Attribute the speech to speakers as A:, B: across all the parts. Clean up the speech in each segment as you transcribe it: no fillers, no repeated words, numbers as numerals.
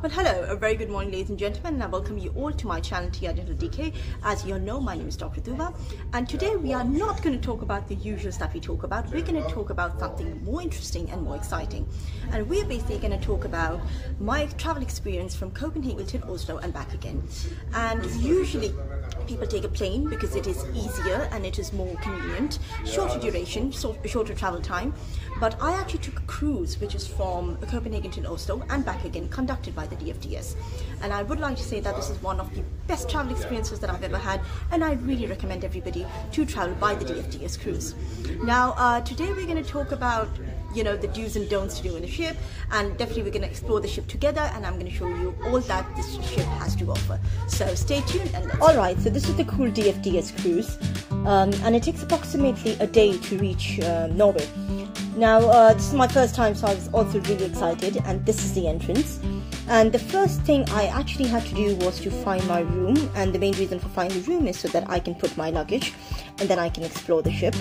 A: Well, hello, a very good morning, ladies and gentlemen, and I welcome you all to my channel TR.DK. As you all know, my name is Dr. Duva, and today we are not going to talk about the usual stuff we talk about. We're going to talk about something more interesting and more exciting, and we're basically going to talk about my travel experience from Copenhagen to Oslo and back again. And usually people take a plane because it is easier and it is more convenient, shorter duration, shorter travel time. But I actually took a cruise which is from Copenhagen to Oslo and back again, conducted by the DFDS. And I would like to say that this is one of the best travel experiences that I've ever had, and I really recommend everybody to travel by the DFDS cruise. Now, today we're going to talk about the do's and don'ts to do in the ship, and definitely we're going to explore the ship together, and I'm going to show you all that this ship has to offer. So stay tuned and let's Alright, so this is the cool DFDS cruise, and it takes approximately a day to reach Norway. Now, this is my first time, so I was also really excited, and this is the entrance. And the first thing I actually had to do was to find my room, and the main reason for finding the room is so that I can put my luggage and then I can explore the ship.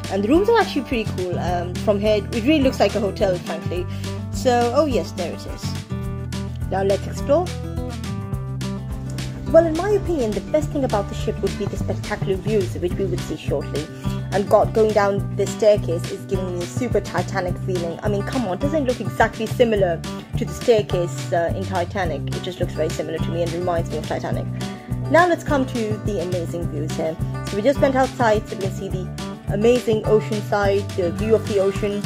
A: And the rooms are actually pretty cool. From here, it really looks like a hotel, frankly. So, oh yes, there it is. Now let's explore. Well, in my opinion, the best thing about the ship would be the spectacular views, which we would see shortly. And God, going down this staircase is giving me a super Titanic feeling. I mean, come on, doesn't it look exactly similar to the staircase in Titanic? It just looks very similar to me and reminds me of Titanic. Now let's come to the amazing views here. So we just went outside, so we can see the amazing ocean side, the view of the ocean.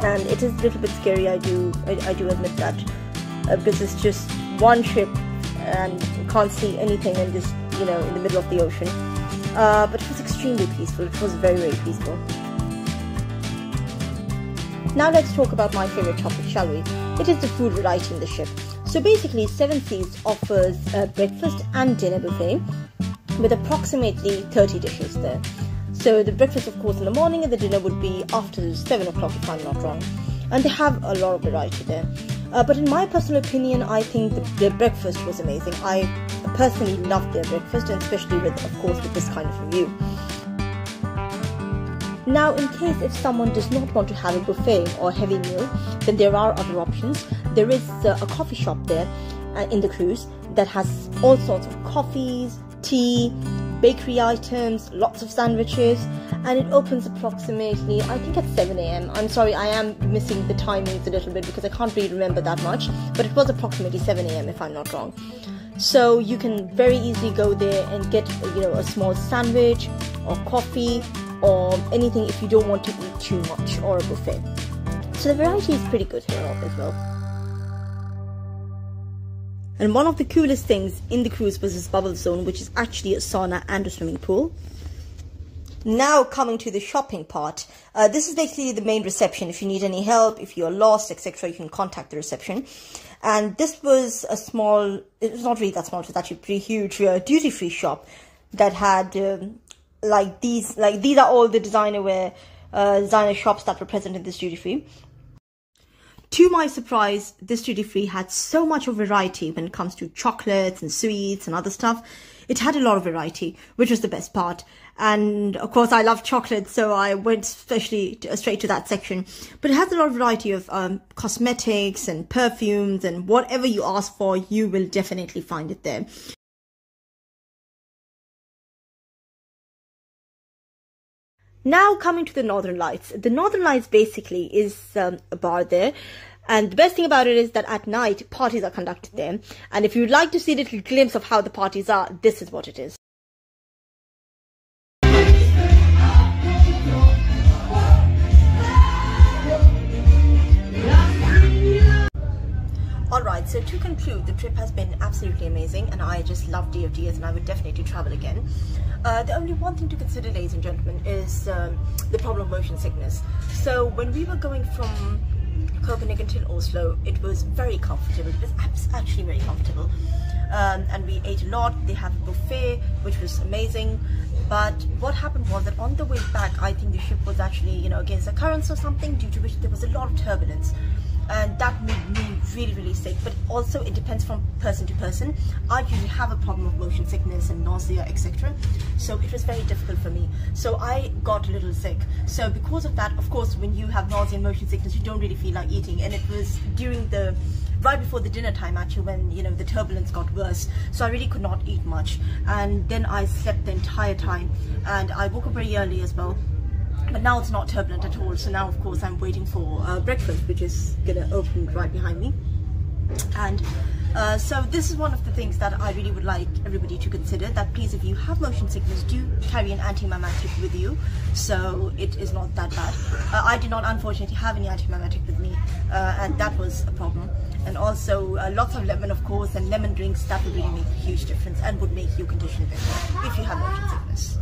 A: And it is a little bit scary, I do admit that, because it's just one ship and you can't see anything and just, in the middle of the ocean. But it was extremely peaceful. It was very, very peaceful. Now let's talk about my favorite topic, shall we? It is the food variety in the ship. So basically, Seven Seas offers a breakfast and dinner buffet with approximately 30 dishes there. So the breakfast, of course, in the morning, and the dinner would be after 7 o'clock, if I'm not wrong. And they have a lot of variety there. But in my personal opinion, I think their breakfast was amazing. I personally loved their breakfast, and especially with this kind of a view. Now, in case if someone does not want to have a buffet or heavy meal, then there are other options. There is a coffee shop there in the cruise that has all sorts of coffees, tea, bakery items, lots of sandwiches, and it opens approximately, I think, at 7 AM. I'm sorry, I am missing the timings a little bit because I can't really remember that much, but it was approximately 7 AM if I'm not wrong. So you can very easily go there and get a small sandwich or coffee or anything if you don't want to eat too much, or a buffet. So the variety is pretty good here as well. And one of the coolest things in the cruise was this bubble zone, which is actually a sauna and a swimming pool. Now coming to the shopping part. This is basically the main reception. If you need any help, if you're lost, etc., you can contact the reception. And this was a small, it was not really that small, it was actually a pretty huge duty-free shop that had these are all the designer shops that were present in this duty-free. To my surprise, this duty-free had so much of variety when it comes to chocolates and sweets and other stuff. It had a lot of variety, which was the best part. And of course, I love chocolate, so I went straight to that section. But it has a lot of variety of cosmetics and perfumes, and whatever you ask for, you will definitely find it there. Now coming to the Northern Lights. The Northern Lights basically is a bar there. And the best thing about it is that at night, parties are conducted there. And if you'd like to see a little glimpse of how the parties are, this is what it is. Alright, so to conclude, the trip has been absolutely amazing, and I just love DFDS, and I would definitely travel again. The only one thing to consider, ladies and gentlemen, is the problem of motion sickness. So when we were going from Copenhagen to Oslo, it was very comfortable. It was actually very comfortable. And we ate a lot. They have a buffet, which was amazing. But what happened was that on the way back, I think the ship was actually, against the currents or something, due to which there was a lot of turbulence. and that made me really sick. But also it depends from person to person. I usually have a problem of motion sickness and nausea, etc. So it was very difficult for me. So I got a little sick. So because of that, of course, when you have nausea and motion sickness, you don't really feel like eating. And it was right before the dinner time actually, when you know the turbulence got worse. So I really could not eat much, and then I slept the entire time, and I woke up very early as well. But now it's not turbulent at all. So now of course I'm waiting for breakfast, which is gonna open right behind me. And so this is one of the things that I really would like everybody to consider, that please, if you have motion sickness, do carry an antimimetic with you, so it is not that bad. I did not unfortunately have any antimimetic with me, and that was a problem. And also lots of lemon, of course, and lemon drinks, that would really make a huge difference and would make your condition better if you have motion sickness.